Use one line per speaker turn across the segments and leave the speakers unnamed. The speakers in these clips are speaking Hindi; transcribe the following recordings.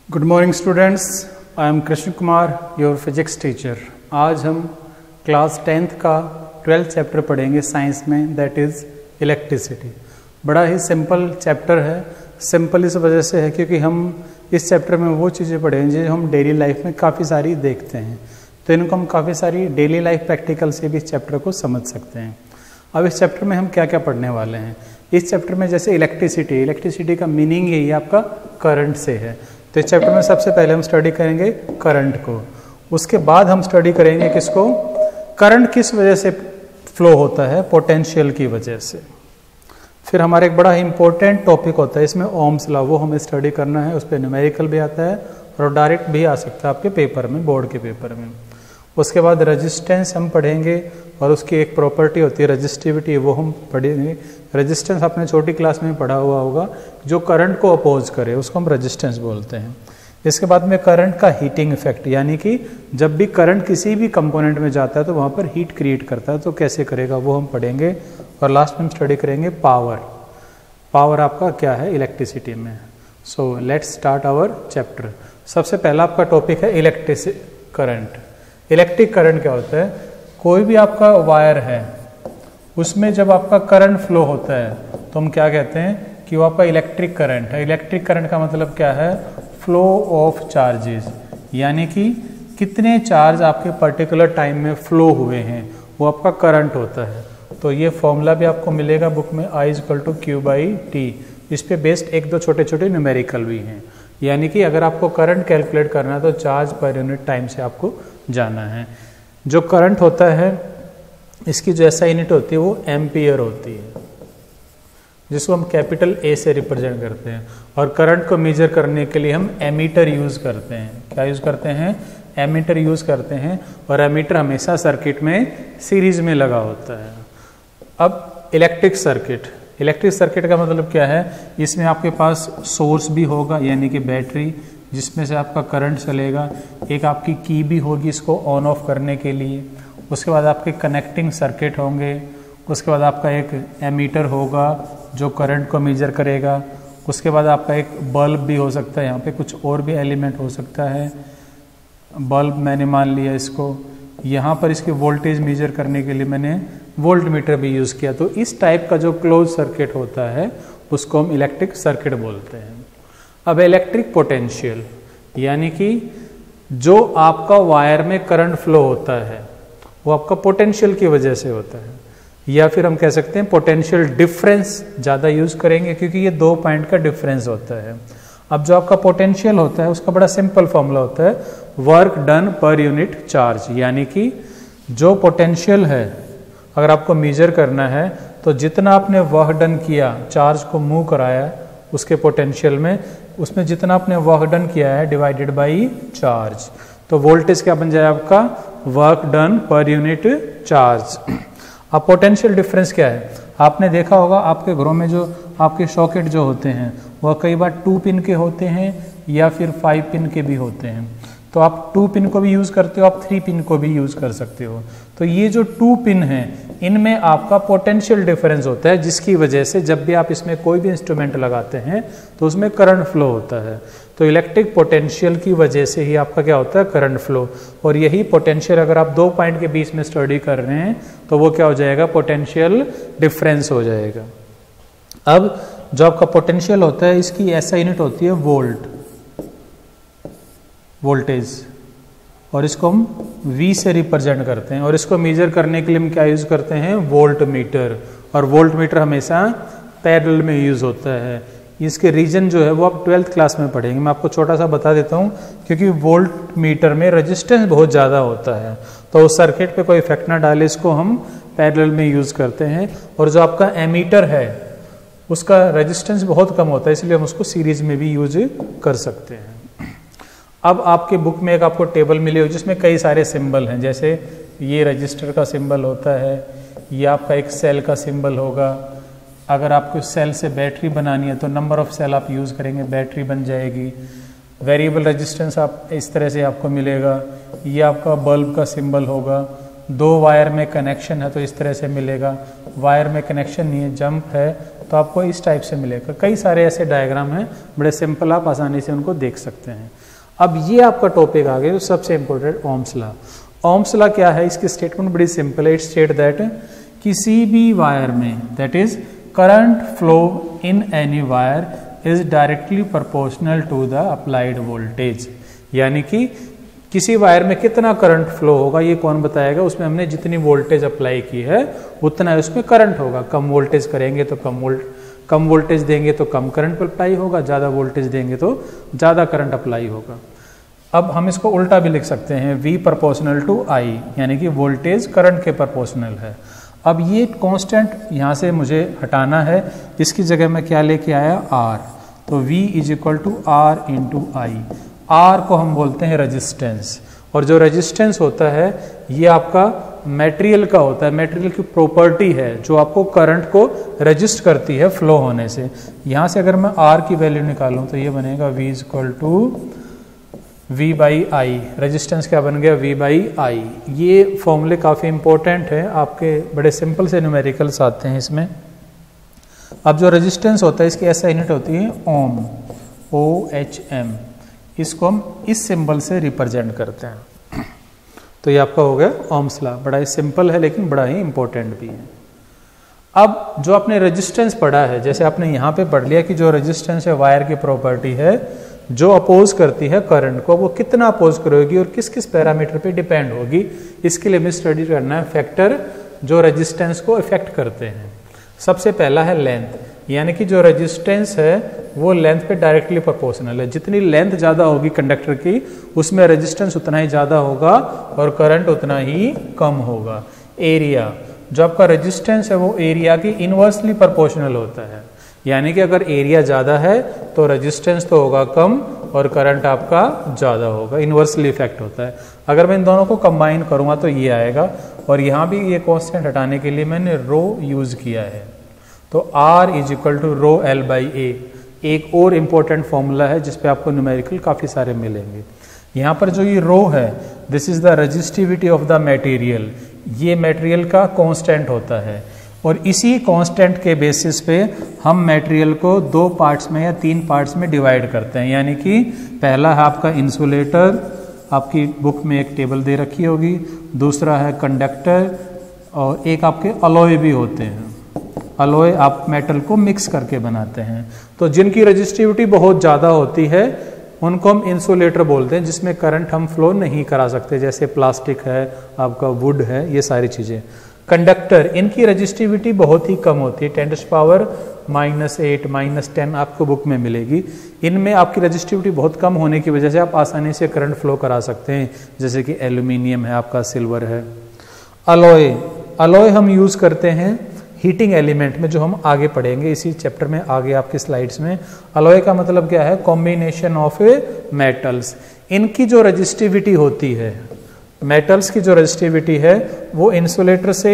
Good morning students, I am Krishna Kumar, your physics teacher. आज हम क्लास 10th का 12th चैप्टर पढ़ेंगे साइंस में, दैट इज़ इलेक्ट्रिसिटी। बड़ा ही सिंपल चैप्टर है। सिंपल इस वजह से है क्योंकि हम इस चैप्टर में वो चीज़ें पढ़ेंगे जो हम डेली लाइफ में काफ़ी सारी देखते हैं, तो इनको हम काफ़ी सारी डेली लाइफ प्रैक्टिकल से भी इस चैप्टर को समझ सकते हैं। अब इस चैप्टर में हम क्या क्या पढ़ने वाले हैं। इस चैप्टर में जैसे इलेक्ट्रिसिटी का मीनिंग यही आपका करंट से है, तो इस चैप्टर में सबसे पहले हम स्टडी करेंगे करंट को। उसके बाद हम स्टडी करेंगे किसको, करंट किस वजह से फ्लो होता है, पोटेंशियल की वजह से। फिर हमारा एक बड़ा ही इंपॉर्टेंट टॉपिक होता है इसमें ओम्स लॉ, वो हमें स्टडी करना है। उस पर न्यूमेरिकल भी आता है और डायरेक्ट भी आ सकता है आपके पेपर में, बोर्ड के पेपर में। उसके बाद रेजिस्टेंस हम पढ़ेंगे और उसकी एक प्रॉपर्टी होती है रेजिस्टिविटी, वो हम पढ़ेंगे। रेजिस्टेंस आपने छोटी क्लास में पढ़ा हुआ होगा, जो करंट को अपोज करे उसको हम रेजिस्टेंस बोलते हैं। इसके बाद में करंट का हीटिंग इफेक्ट, यानी कि जब भी करंट किसी भी कंपोनेंट में जाता है तो वहाँ पर हीट क्रिएट करता है, तो कैसे करेगा वो हम पढ़ेंगे। और लास्ट में हम स्टडी करेंगे पावर आपका क्या है इलेक्ट्रिसिटी में। So let's start our chapter. सबसे पहला आपका टॉपिक है करंट। इलेक्ट्रिक करंट क्या होता है, कोई भी आपका वायर है उसमें जब आपका करंट फ्लो होता है तो हम क्या कहते हैं कि वो आपका इलेक्ट्रिक करंट है। इलेक्ट्रिक करंट का मतलब क्या है, फ्लो ऑफ चार्जेस, यानी कि कितने चार्ज आपके पर्टिकुलर टाइम में फ्लो हुए हैं, वो आपका करंट होता है। तो ये फॉर्मूला भी आपको मिलेगा बुक में, I=Q/T। इस पे बेस्ड एक दो छोटे छोटे न्यूमेरिकल भी हैं, यानी कि अगर आपको करंट कैलकुलेट करना है तो चार्ज पर यूनिट टाइम से आपको जाना है। जो करंट होता है इसकी जो ऐसा यूनिट होती है वो एम्पियर होती है, जिसको हम कैपिटल A से रिप्रेजेंट करते हैं। और करंट को मेजर करने के लिए हम एमीटर यूज करते हैं। क्या यूज करते हैं, एमीटर यूज करते हैं। और एमीटर हमेशा सर्किट में सीरीज में लगा होता है। अब इलेक्ट्रिक सर्किट का मतलब क्या है, इसमें आपके पास सोर्स भी होगा यानी कि बैटरी, जिसमें से आपका करंट चलेगा। एक आपकी की भी होगी इसको ऑन ऑफ करने के लिए। उसके बाद आपके कनेक्टिंग सर्किट होंगे। उसके बाद आपका एक एमीटर होगा जो करंट को मेजर करेगा। उसके बाद आपका एक बल्ब भी हो सकता है, यहाँ पे कुछ और भी एलिमेंट हो सकता है। बल्ब मैंने मान लिया इसको। यहाँ पर इसके वोल्टेज मेजर करने के लिए मैंने वोल्ट मीटर भी यूज़ किया। तो इस टाइप का जो क्लोज सर्किट होता है उसको हम इलेक्ट्रिक सर्किट बोलते हैं। अब इलेक्ट्रिक पोटेंशियल, यानी कि जो आपका वायर में करंट फ्लो होता है वो आपका पोटेंशियल की वजह से होता है, या फिर हम कह सकते हैं पोटेंशियल डिफरेंस ज़्यादा यूज करेंगे क्योंकि ये 2 पॉइंट का डिफरेंस होता है। अब जो आपका पोटेंशियल होता है उसका बड़ा सिंपल फॉर्मूला होता है work done per unit charge, यानी कि जो पोटेंशियल है अगर आपको मेजर करना है तो जितना आपने वर्क डन किया, चार्ज को मूव कराया उसके पोटेंशियल में, उसमें जितना आपने वर्क डन किया है डिवाइडेड बाई चार्ज, तो वोल्टेज क्या बन जाए आपका, work done per unit charge. अब पोटेंशियल डिफरेंस क्या है, आपने देखा होगा आपके घरों में जो आपके सॉकेट जो होते हैं वह कई बार 2 पिन के होते हैं या फिर 5 पिन के भी होते हैं। तो आप 2 पिन को भी यूज़ करते हो, आप 3 पिन को भी यूज़ कर सकते हो। तो ये जो 2 पिन हैं इनमें आपका पोटेंशियल डिफरेंस होता है, जिसकी वजह से जब भी आप इसमें कोई भी इंस्ट्रूमेंट लगाते हैं तो उसमें करंट फ्लो होता है। तो इलेक्ट्रिक पोटेंशियल की वजह से ही आपका क्या होता है, करंट फ्लो। और यही पोटेंशियल अगर आप 2 पॉइंट के बीच में स्टडी कर रहे हैं तो वो क्या हो जाएगा, पोटेंशियल डिफरेंस हो जाएगा। अब जो आपका पोटेंशियल होता है इसकी ऐसा यूनिट होती है वोल्टेज, और इसको हम V से रिप्रेजेंट करते हैं। और इसको मेजर करने के लिए हम क्या यूज करते हैं, वोल्ट मीटर। और वोल्ट मीटर हमेशा पैरेलल में यूज होता है। इसके रीजन जो है वो आप 12th क्लास में पढ़ेंगे। मैं आपको छोटा सा बता देता हूँ, क्योंकि वोल्ट मीटर में रेजिस्टेंस बहुत ज़्यादा होता है, तो उस सर्किट पे कोई इफेक्ट ना डाले, इसको हम पैरेलल में यूज करते हैं। और जो आपका एमीटर है उसका रेजिस्टेंस बहुत कम होता है, इसलिए हम उसको सीरीज में भी यूज कर सकते हैं। अब आपके बुक में एक आपको टेबल मिली हुई जिसमें कई सारे सिंबल हैं, जैसे ये रजिस्टर का सिंबल होता है, ये आपका एक सेल का सिंबल होगा। अगर आपको सेल से बैटरी बनानी है तो नंबर ऑफ सेल आप यूज़ करेंगे, बैटरी बन जाएगी। वेरिएबल रेजिस्टेंस आप इस तरह से आपको मिलेगा। ये आपका बल्ब का सिंबल होगा। 2 वायर में कनेक्शन है तो इस तरह से मिलेगा। वायर में कनेक्शन नहीं है, जंप है तो आपको इस टाइप से मिलेगा। कई सारे ऐसे डायग्राम हैं, बड़े सिंपल, आप आसानी से उनको देख सकते हैं। अब ये आपका टॉपिक आ गया, तो सबसे important Ohm's law. Ohm's law क्या है, इसकी स्टेटमेंट बड़ी सिंपल है। इट स्टेट दैट किसी भी वायर में, that is current flow in any wire is directly proportional to the applied voltage. यानी कि किसी वायर में कितना करंट फ्लो होगा ये कौन बताएगा, उसमें हमने जितनी वोल्टेज अप्लाई की है उतना उसमें करंट होगा। कम वोल्टेज करेंगे तो कम वोल्टेज देंगे तो कम करंट अप्लाई होगा, ज़्यादा वोल्टेज देंगे तो ज़्यादा करंट अप्लाई होगा। अब हम इसको उल्टा भी लिख सकते हैं, V प्रोपोर्शनल टू I, यानी कि वोल्टेज करंट के प्रोपोर्शनल है। अब ये कांस्टेंट यहाँ से मुझे हटाना है, इसकी जगह मैं क्या लेके आया, R। तो V is equal to R into I। R को हम बोलते हैं रेजिस्टेंस, और जो रेजिस्टेंस होता है ये आपका मटेरियल का होता है, मटेरियल की प्रॉपर्टी है जो आपको करंट को रजिस्ट करती है फ्लो होने से। यहाँ से अगर मैं R की वैल्यू निकालूँ तो ये बनेगा V is equal to V by I. Resistance क्या बन गया, V बाई आई। ये फॉर्मूले काफ़ी इंपॉर्टेंट है, आपके बड़े सिंपल से न्यूमेरिकल्स आते हैं इसमें। अब जो रेजिस्टेंस होता है इसकी ऐसा यूनिट होती है ओम, OHM। इसको हम इस सिंबल से रिप्रेजेंट करते हैं। तो ये आपका हो गया ओम्स लॉ। बड़ा ही सिंपल है लेकिन बड़ा ही इंपॉर्टेंट भी है। अब जो आपने रेजिस्टेंस पढ़ा है, जैसे आपने यहाँ पे पढ़ लिया कि जो रेजिस्टेंस है वायर की प्रॉपर्टी है जो अपोज करती है करंट को, वो कितना अपोज करेगी और किस किस पैरामीटर पे डिपेंड होगी, इसके लिए हमें स्टडी करना है फैक्टर जो रेजिस्टेंस को इफेक्ट करते हैं। सबसे पहला है लेंथ, यानी कि जो रेजिस्टेंस है वो लेंथ पे डायरेक्टली प्रोपोर्शनल है। जितनी लेंथ ज़्यादा होगी कंडक्टर की उसमें रेजिस्टेंस उतना ही ज़्यादा होगा और करंट उतना ही कम होगा। एरिया, जो आपका रेजिस्टेंस है वो एरिया की इनवर्सली प्रोपोर्शनल होता है, यानी कि अगर एरिया ज़्यादा है तो रेजिस्टेंस तो होगा कम और करंट आपका ज़्यादा होगा, इन्वर्सली इफेक्ट होता है। अगर मैं इन दोनों को कंबाइन करूँगा तो ये आएगा, और यहाँ भी ये कॉन्स्टेंट हटाने के लिए मैंने रो यूज़ किया है। तो R is equal to rho L by A। एक और इम्पोर्टेंट फॉर्मूला है जिस पे आपको न्यूमेरिकल काफ़ी सारे मिलेंगे। यहाँ पर जो ये रो है, this is the resistivity of the material, ये मटेरियल का कांस्टेंट होता है, और इसी कांस्टेंट के बेसिस पे हम मटेरियल को 2 पार्ट्स में या 3 पार्ट्स में डिवाइड करते हैं। यानी कि पहला है आपका इंसुलेटर, आपकी बुक में एक टेबल दे रखी होगी, दूसरा है कंडक्टर, और एक आपके अलॉय भी होते हैं। अलॉय आप मेटल को मिक्स करके बनाते हैं। तो जिनकी रेजिस्टिविटी बहुत ज़्यादा होती है उनको हम इंसुलेटर बोलते हैं, जिसमें करंट हम फ्लो नहीं करा सकते, जैसे प्लास्टिक है, आपका वुड है, ये सारी चीज़ें। कंडक्टर, इनकी रेजिस्टिविटी बहुत ही कम होती है, 10⁻⁻⁸ -10 आपको बुक में मिलेगी। इनमें आपकी रेजिस्टिविटी बहुत कम होने की वजह से आप आसानी से करंट फ्लो करा सकते हैं, जैसे कि एल्यूमिनियम है, आपका सिल्वर है। अलॉय, अलॉय हम यूज़ करते हैं हीटिंग एलिमेंट में, जो हम आगे पढ़ेंगे इसी चैप्टर में आगे आपके स्लाइड्स में। अलॉय का मतलब क्या है, कॉम्बिनेशन ऑफ मेटल्स। इनकी जो रेजिस्टिविटी होती है, मेटल्स की जो रेजिस्टिविटी है वो इंसुलेटर से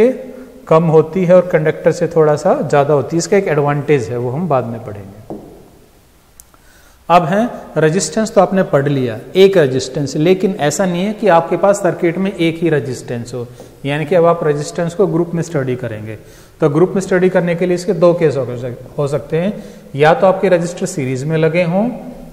कम होती है और कंडक्टर से थोड़ा सा ज़्यादा होती है। इसका एक एडवांटेज है, वो हम बाद में पढ़ेंगे। अब है रेजिस्टेंस, तो आपने पढ़ लिया एक रेजिस्टेंस, लेकिन ऐसा नहीं है कि आपके पास सर्किट में एक ही रेजिस्टेंस हो, यानी कि अब आप रेजिस्टेंस को ग्रुप में स्टडी करेंगे। तो ग्रुप में स्टडी करने के लिए इसके 2 केस हो सकते हैं, या तो आपके रजिस्टर सीरीज में लगे हों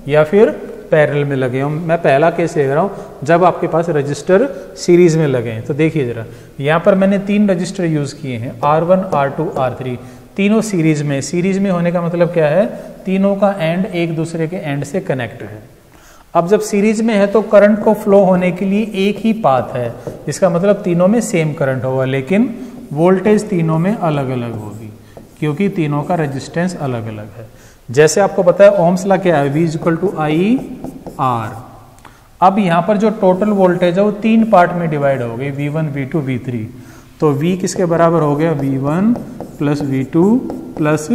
या फिर पैरेलल में लगे हों। मैं पहला केस ले रहा हूँ, जब आपके पास रजिस्टर सीरीज में लगे हैं। तो देखिए जरा, यहाँ पर मैंने 3 रजिस्टर यूज किए हैं, R1, R2, R3, तीनों सीरीज में। सीरीज में होने का मतलब क्या है, तीनों का एंड एक दूसरे के एंड से कनेक्ट है। अब जब सीरीज में है तो करंट को फ्लो होने के लिए एक ही पाथ है, इसका मतलब तीनों में सेम करंट होगा, लेकिन वोल्टेज तीनों में अलग अलग होगी क्योंकि तीनों का रेजिस्टेंस अलग अलग है। जैसे आपको पता है ओम्स लॉ क्या है, V equal to I R। अब यहाँ पर जो टोटल वोल्टेज है वो 3 पार्ट में डिवाइड हो गई, V1, V2, V3। तो V किसके बराबर हो गया, V1 plus V2 plus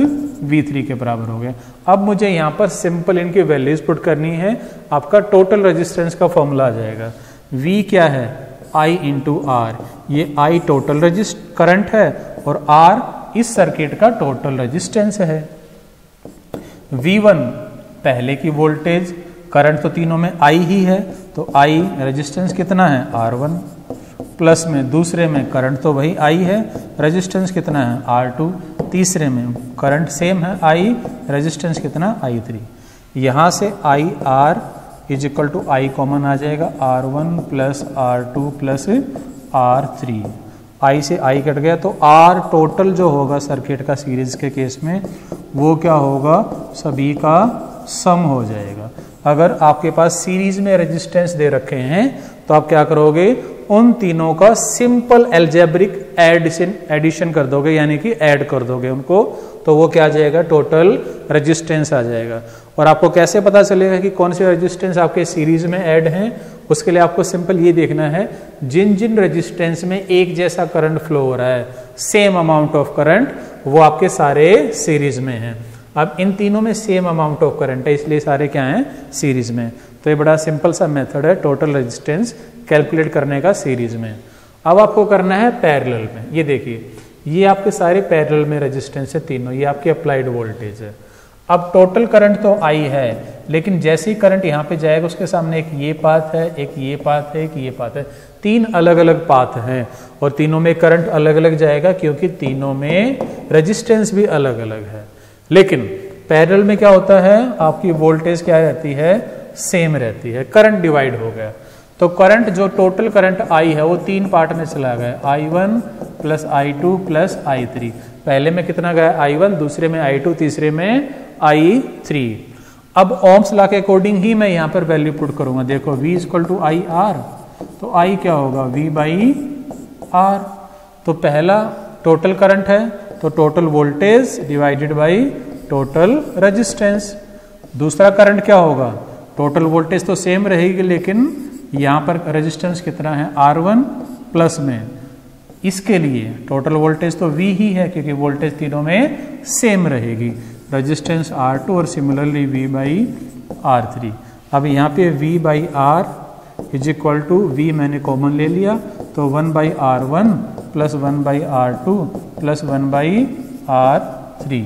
V3 के बराबर हो गया। अब मुझे यहाँ पर सिंपल इनकी वैल्यूज पुट करनी है, आपका टोटल रेजिस्टेंस का फॉर्मूला आ जाएगा। V क्या है, I इंटू R, ये I टोटल करंट है और R इस सर्किट का टोटल रेजिस्टेंस है। V1 पहले की वोल्टेज, करंट तो तीनों में I ही है, तो I रेजिस्टेंस कितना है, R1, प्लस में दूसरे में करंट तो वही I है, रेजिस्टेंस कितना है, R2। तीसरे में करंट सेम है I, रेजिस्टेंस कितना I3। यहाँ से IR is equal to I common आ जाएगा, R1 plus R2 plus R3। I से I कट गया तो R टोटल जो होगा सर्किट का सीरीज के केस में वो क्या होगा, सभी का सम हो जाएगा। अगर आपके पास सीरीज में रेजिस्टेंस दे रखे हैं तो आप क्या करोगे, उन तीनों का सिंपल एल्जेब्रिक एडिशन कर दोगे, यानी कि ऐड कर दोगे उनको, तो वो क्या आ जाएगा, टोटल रेजिस्टेंस आ जाएगा। और आपको कैसे पता चलेगा कि कौन से रेजिस्टेंस आपके सीरीज में ऐड हैं, उसके लिए आपको सिंपल ये देखना है, जिन जिन रेजिस्टेंस में एक जैसा करंट फ्लो हो रहा है, सेम अमाउंट ऑफ करंट, वो आपके सारे सीरीज में हैं। अब इन तीनों में सेम अमाउंट ऑफ करंट है, इसलिए सारे क्या हैं, सीरीज में। तो ये बड़ा सिंपल सा मेथड है टोटल रेजिस्टेंस कैलकुलेट करने का सीरीज में। अब आपको करना है पैरेलल में। ये देखिए, ये आपके सारे पैरेलल में रेजिस्टेंस है तीनों, ये आपकी अप्लाइड वोल्टेज है। अब टोटल करंट तो I है, लेकिन जैसे ही करंट यहाँ पे जाएगा उसके सामने एक ये पाथ है, एक ये पाथ है, एक ये पाथ है, तीन अलग अलग पाथ हैं और तीनों में करंट अलग अलग जाएगा क्योंकि तीनों में रेजिस्टेंस भी अलग अलग है। लेकिन पैरेलल में क्या होता है, आपकी वोल्टेज क्या रहती है, सेम रहती है, करंट डिवाइड हो गया। तो करंट जो टोटल करंट I है वो तीन पार्ट में चला गया, I1 plus I2 plus I3। पहले में कितना गया, I1, दूसरे में I2, तीसरे में I3। अब ओम्स लॉ के अकॉर्डिंग ही मैं यहाँ पर वैल्यू पुट करूंगा। देखो V equal to I R, तो I क्या होगा, V बाई R। तो पहला टोटल करंट है तो total voltage divided by total resistance. दूसरा करंट क्या होगा, टोटल वोल्टेज तो सेम रहेगी लेकिन यहाँ पर रेजिस्टेंस कितना है, R1 प्लस में, इसके लिए टोटल वोल्टेज तो V ही है क्योंकि वोल्टेज तीनों में सेम रहेगी, रेजिस्टेंस R2 और सिमिलरली V बाई R3। अब यहाँ पे V by R is equal to V मैंने कॉमन ले लिया तो 1 by R1 plus 1 by R2 plus 1 by R3।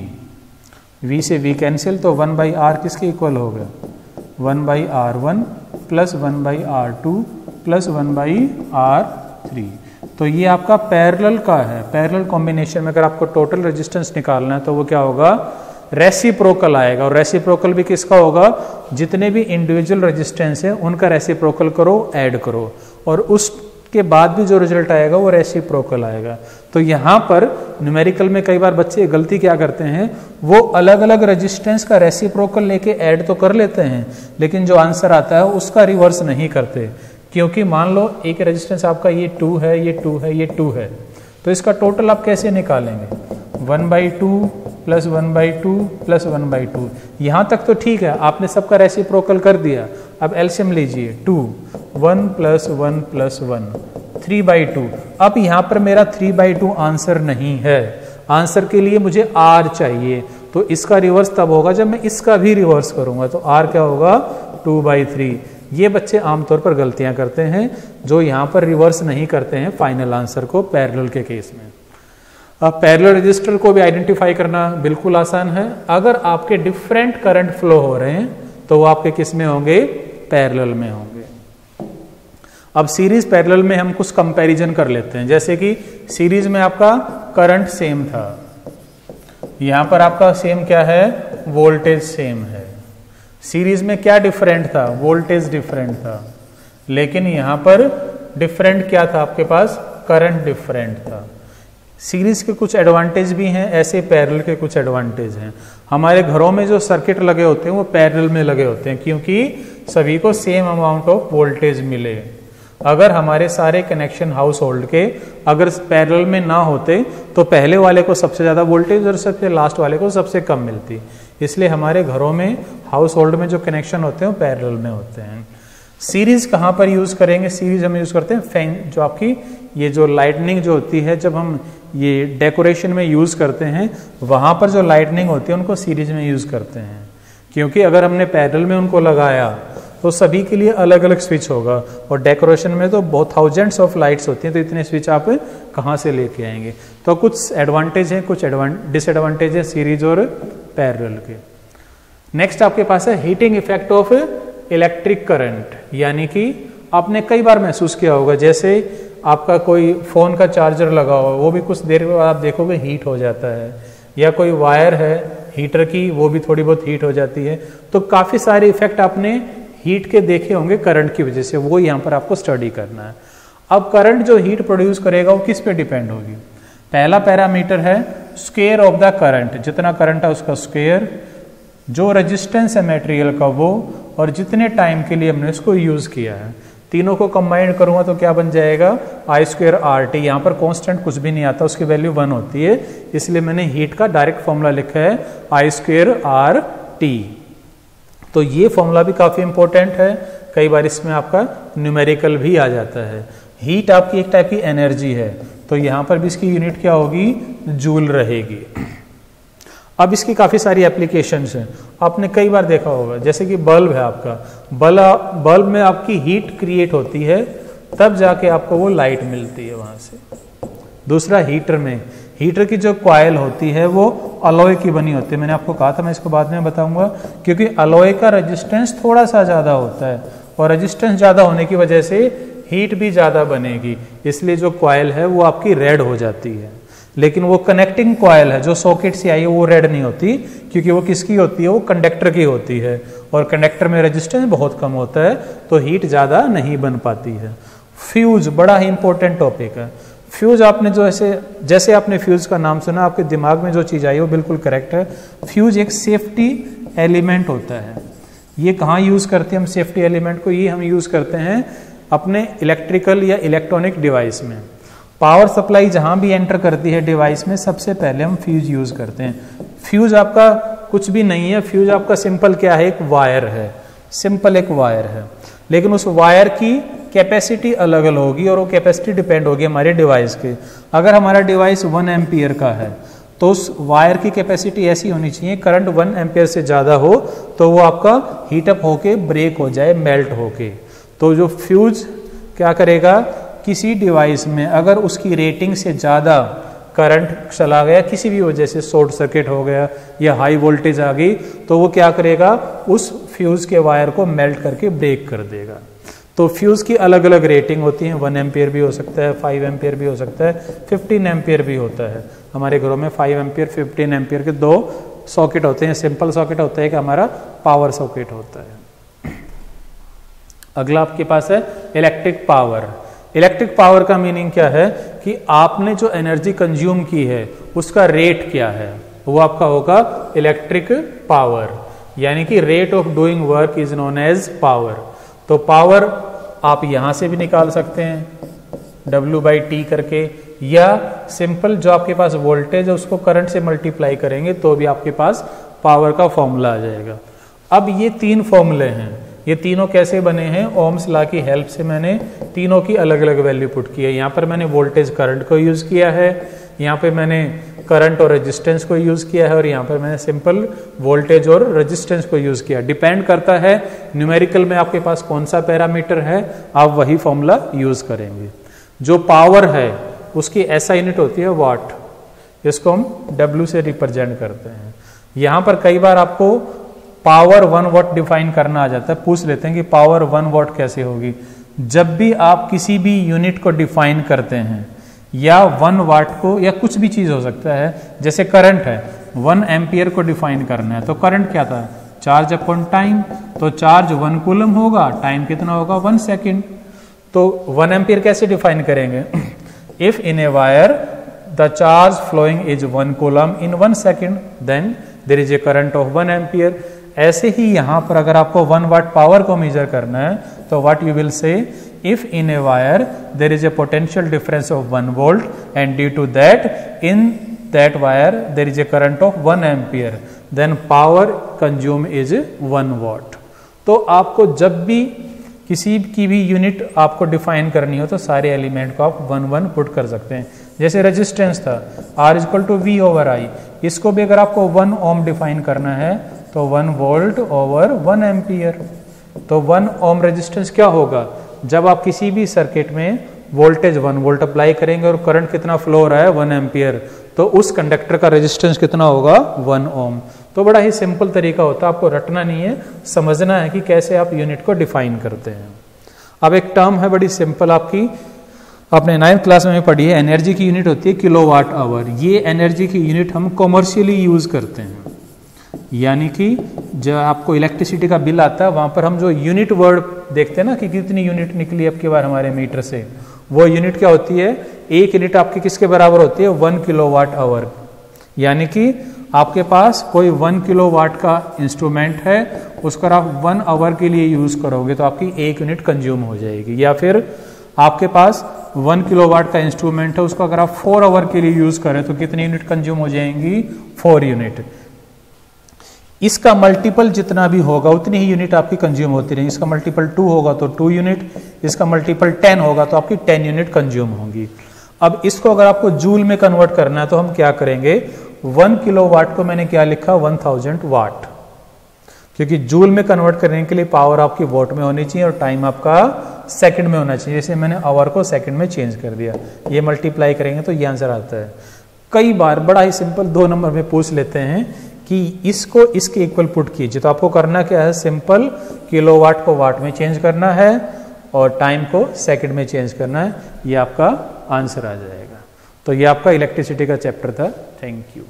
V से V कैंसिल तो 1 बाई R किसके इक्वल हो गया, 1 by R1 plus 1 by R2 plus 1 by R3। तो ये आपका पैरेलल का है। पैरेलल कॉम्बिनेशन में अगर आपको टोटल रेजिस्टेंस निकालना है तो वो क्या होगा, रेसिप्रोकल आएगा। और रेसिप्रोकल भी किसका होगा, जितने भी इंडिविजुअल रेजिस्टेंस है उनका रेसिप्रोकल करो, ऐड करो, और उसके बाद भी जो रिजल्ट आएगा वो रेसिप्रोकल आएगा। तो यहाँ पर न्यूमेरिकल में कई बार बच्चे गलती क्या करते हैं, वो अलग अलग रेजिस्टेंस का रेसिप्रोकल लेके ऐड तो कर लेते हैं लेकिन जो आंसर आता है उसका रिवर्स नहीं करते। क्योंकि मान लो एक रेजिस्टेंस आपका ये 2 है, ये 2 है, ये 2 है, तो इसका टोटल आप कैसे निकालेंगे, 1/2 प्लस 1/2 प्लस 1/2। यहाँ तक तो ठीक है, आपने सबका रेसिप्रोकल कर दिया। अब एलसीएम लीजिए, 2 1 प्लस 1 प्लस 1 3/2। अब यहाँ पर मेरा 3/2 आंसर नहीं है, आंसर के लिए मुझे R चाहिए, तो इसका रिवर्स तब होगा जब मैं इसका भी रिवर्स करूंगा, तो R क्या होगा, 2/3। ये बच्चे आमतौर पर गलतियां करते हैं जो यहाँ पर रिवर्स नहीं करते हैं फाइनल आंसर को पैरेलल के केस में। अब पैरेलल रजिस्टर को भी आइडेंटिफाई करना बिल्कुल आसान है। अगर आपके डिफरेंट करंट फ्लो हो रहे हैं तो वो आपके किस में होंगे, पैरेलल में होंगे। अब सीरीज पैरेलल में हम कुछ कंपैरिजन कर लेते हैं। जैसे कि सीरीज में आपका करंट सेम था, यहां पर आपका सेम क्या है, वोल्टेज सेम है। सीरीज में क्या डिफरेंट था, वोल्टेज डिफरेंट था, लेकिन यहां पर डिफरेंट क्या था आपके पास, करंट डिफरेंट था। सीरीज के कुछ एडवांटेज भी हैं, ऐसे पैरेलल के कुछ एडवांटेज हैं। हमारे घरों में जो सर्किट लगे होते हैं वो पैरेलल में लगे होते हैं क्योंकि सभी को सेम अमाउंट ऑफ वोल्टेज मिले। अगर हमारे सारे कनेक्शन हाउस होल्ड के अगर पैरेलल में ना होते तो पहले वाले को सबसे ज्यादा वोल्टेज और सबसे लास्ट वाले को सबसे कम मिलती। इसलिए हमारे घरों में हाउस होल्ड में जो कनेक्शन होते हैं वो पैरेलल में होते हैं। सीरीज कहाँ पर यूज करेंगे, सीरीज हम यूज करते हैं फैन, जो आपकी ये जो लाइटनिंग जो होती है, जब हम ये डेकोरेशन में यूज करते हैं वहां पर जो लाइटनिंग होती है उनको सीरीज में यूज करते हैं। क्योंकि अगर हमने पैरेलल में उनको लगाया तो सभी के लिए अलग अलग स्विच होगा, और डेकोरेशन में तो बहुत थाउजेंड्स ऑफ लाइट्स होती हैं, तो इतने स्विच आप कहाँ से लेके आएंगे। तो कुछ एडवांटेज हैं, कुछ डिसएडवांटेज है सीरीज और पैरेलल के। नेक्स्ट आपके पास है heating effect of electric current, यानी कि आपने कई बार महसूस किया होगा, जैसे आपका कोई फोन का चार्जर लगा हो, वो भी कुछ देर के बाद आप देखोगे हीट हो जाता है। या कोई वायर है हीटर की, वो भी थोड़ी बहुत हीट हो जाती है। तो काफ़ी सारे इफेक्ट आपने हीट के देखे होंगे करंट की वजह से, वो यहाँ पर आपको स्टडी करना है। अब करंट जो हीट प्रोड्यूस करेगा वो किस पे डिपेंड होगी? पहला पैरामीटर है स्क्वायर ऑफ द करंट, जितना करंट है उसका स्क्वायर, जो रेजिस्टेंस है मटेरियल का वो, और जितने टाइम के लिए हमने उसको यूज किया है। तीनों को कंबाइन करूंगा तो क्या बन जाएगा? आई स्क्वायर आर टी। यहाँ पर कांस्टेंट कुछ भी नहीं आता, उसकी वैल्यू 1 होती है, इसलिए मैंने हीट का डायरेक्ट फॉर्मूला लिखा है आई स्क्वायर आर टी। तो ये फॉर्मूला भी काफी इंपॉर्टेंट है, कई बार इसमें आपका न्यूमेरिकल भी आ जाता है। हीट आपकी एक टाइप की एनर्जी है, तो यहाँ पर भी इसकी यूनिट क्या होगी? जूल रहेगी। अब इसकी काफ़ी सारी एप्लीकेशंस हैं, आपने कई बार देखा होगा, जैसे कि बल्ब है आपका, बल्ब में आपकी हीट क्रिएट होती है, तब जाके आपको वो लाइट मिलती है वहाँ से। दूसरा हीटर में, हीटर की जो कॉइल होती है वो अलॉय की बनी होती है। मैंने आपको कहा था, मैं इसको बाद में बताऊंगा, क्योंकि अलॉय का रेजिस्टेंस थोड़ा सा ज़्यादा होता है, और रेजिस्टेंस ज़्यादा होने की वजह से हीट भी ज़्यादा बनेगी, इसलिए जो कॉइल है वो आपकी रेड हो जाती है। लेकिन वो कनेक्टिंग कॉइल है जो सॉकेट से आई है वो रेड नहीं होती, क्योंकि वो किसकी होती है? वो कंडक्टर की होती है, और कंडक्टर में रेजिस्टेंस बहुत कम होता है, तो हीट ज़्यादा नहीं बन पाती है। फ्यूज बड़ा ही इंपॉर्टेंट टॉपिक है। फ्यूज आपने जो जैसे आपने फ्यूज का नाम सुना, आपके दिमाग में जो चीज़ आई वो बिल्कुल करेक्ट है। फ्यूज एक सेफ्टी एलिमेंट होता है। ये कहाँ यूज़ करते हैं हम सेफ्टी एलिमेंट को? ये हम यूज़ करते हैं अपने इलेक्ट्रिकल या इलेक्ट्रॉनिक डिवाइस में। पावर सप्लाई जहां भी एंटर करती है डिवाइस में, सबसे पहले हम फ्यूज यूज करते हैं। फ्यूज आपका कुछ भी नहीं है, फ्यूज आपका सिंपल क्या है? एक वायर है, सिंपल एक वायर है, लेकिन उस वायर की कैपेसिटी अलग अलग होगी, और वो कैपेसिटी डिपेंड होगी हमारे डिवाइस के। अगर हमारा डिवाइस 1 एम्पियर का है तो उस वायर की कैपेसिटी ऐसी होनी चाहिए, करंट 1 एम्पियर से ज़्यादा हो तो वो आपका हीटअप होके ब्रेक हो जाए, मेल्ट होके। तो जो फ्यूज क्या करेगा? किसी डिवाइस में अगर उसकी रेटिंग से ज़्यादा करंट चला गया, किसी भी वजह से शॉर्ट सर्किट हो गया या हाई वोल्टेज आ गई, तो वो क्या करेगा? उस फ्यूज़ के वायर को मेल्ट करके ब्रेक कर देगा। तो फ्यूज़ की अलग अलग रेटिंग होती है, 1 एम्पियर भी हो सकता है, 5 एम्पियर भी हो सकता है, 15 एम्पियर भी होता है। हमारे घरों में 5 एम्पियर 15 एम्पियर के 2 सॉकेट होते हैं। सिंपल सॉकेट होता है कि हमारा पावर सॉकेट होता है। अगला आपके पास है इलेक्ट्रिक पावर। इलेक्ट्रिक पावर का मीनिंग क्या है? कि आपने जो एनर्जी कंज्यूम की है उसका रेट क्या है, वो आपका होगा इलेक्ट्रिक पावर, यानी कि rate of doing work is known as power. तो पावर आप यहां से भी निकाल सकते हैं W/T करके, या सिंपल जो आपके पास वोल्टेज है उसको करंट से मल्टीप्लाई करेंगे तो भी आपके पास पावर का फॉर्मूला आ जाएगा। अब ये 3 फॉर्मूले हैं, ये तीनों कैसे बने हैं? ओम्स लॉ की हेल्प से मैंने तीनों की अलग अलग वैल्यू पुट की है। यहाँ पर मैंने वोल्टेज करंट को यूज़ किया है, यहाँ पे मैंने करंट और रेजिस्टेंस को यूज़ किया है, और यहाँ पर मैंने सिंपल वोल्टेज और रेजिस्टेंस को यूज़ किया। डिपेंड करता है न्यूमेरिकल में आपके पास कौन सा पैरामीटर है, आप वही फॉर्मूला यूज़ करेंगे। जो पावर है उसकी ऐसा यूनिट होती है वाट, इसको हम W से रिप्रेजेंट करते हैं। यहाँ पर कई बार आपको पावर 1 वाट डिफाइन करना आ जाता है, पूछ लेते हैं कि पावर 1 वाट कैसे होगी। जब भी आप किसी भी यूनिट को डिफाइन करते हैं, या 1 वाट को, या कुछ भी चीज़ हो सकता है, जैसे करंट है 1 एम्पियर को डिफाइन करना है, तो करंट क्या था? चार्ज अपॉन टाइम, तो चार्ज 1 कूलम होगा, टाइम कितना होगा? 1 सेकेंड। तो 1 एम्पियर कैसे डिफाइन करेंगे? If in a wire the charge flowing is 1 coulomb in 1 second, then there is a current of 1 ampere. ऐसे ही यहां पर अगर आपको 1 वाट पावर को मेजर करना है, तो what you will say, if in a wire there is a potential difference of 1 volt and due to that in that wire there is a current of 1 ampere, then power consumed is 1 watt। तो आपको जब भी किसी की भी यूनिट आपको डिफाइन करनी हो तो सारे एलिमेंट को आप 1 पुट कर सकते हैं। जैसे रेजिस्टेंस था R = V/I, इसको भी अगर आपको 1 ओम डिफाइन करना है तो 1 वोल्ट ओवर 1 एम्पियर। तो 1 ओम रेजिस्टेंस क्या होगा? जब आप किसी भी सर्किट में वोल्टेज 1 वोल्ट अप्लाई करेंगे और करंट कितना फ्लो हो रहा है 1 एम्पियर, तो उस कंडक्टर का रेजिस्टेंस कितना होगा? 1 ओम। तो बड़ा ही सिंपल तरीका होता है, आपको रटना नहीं है, समझना है कि कैसे आप यूनिट को डिफाइन करते हैं। अब एक टर्म है बड़ी सिंपल आपकी, आपने 9th क्लास में पढ़ी है, एनर्जी की यूनिट होती है किलोवाट आवर। ये एनर्जी की यूनिट हम कॉमर्शियली यूज करते हैं, यानी कि जब आपको इलेक्ट्रिसिटी का बिल आता है वहां पर हम जो यूनिट वर्ड देखते हैं ना कि कितनी यूनिट निकली अब की बार हमारे मीटर से, वो यूनिट क्या होती है, एक यूनिट आपकी किसके बराबर होती है, 1 किलोवाट आवर। यानी कि आपके पास कोई 1 किलोवाट का इंस्ट्रूमेंट है, उसको आप 1 आवर के लिए यूज करोगे तो आपकी 1 यूनिट कंज्यूम हो जाएगी। या फिर आपके पास 1 किलोवाट का इंस्ट्रूमेंट है, उसको अगर आप 4 आवर के लिए यूज करें तो कितनी यूनिट कंज्यूम हो जाएंगी, 4 यूनिट। इसका मल्टीपल जितना भी होगा उतनी ही यूनिट आपकी कंज्यूम होती रहेगी। इसका मल्टीपल 2 होगा तो 2 यूनिट, इसका मल्टीपल 10 होगा तो आपकी 10 यूनिट कंज्यूम होंगी। अब इसको अगर आपको जूल में कन्वर्ट करना है तो हम क्या करेंगे, 1 किलोवाट को मैंने क्या लिखा, 1000 वाट, क्योंकि जूल में कन्वर्ट करने के लिए पावर आपकी वॉट में होनी चाहिए और टाइम आपका सेकंड में होना चाहिए। जैसे मैंने आवर को सेकंड में चेंज कर दिया, ये मल्टीप्लाई करेंगे तो ये आंसर आता है। कई बार बड़ा ही सिंपल 2 नंबर में पूछ लेते हैं कि इसको इसके इक्वल पुट कीजिए, तो आपको करना क्या है, सिंपल किलोवाट को वाट में चेंज करना है और टाइम को सेकंड में चेंज करना है, ये आपका आंसर आ जाएगा। तो ये आपका इलेक्ट्रिसिटी का चैप्टर था। Thank you.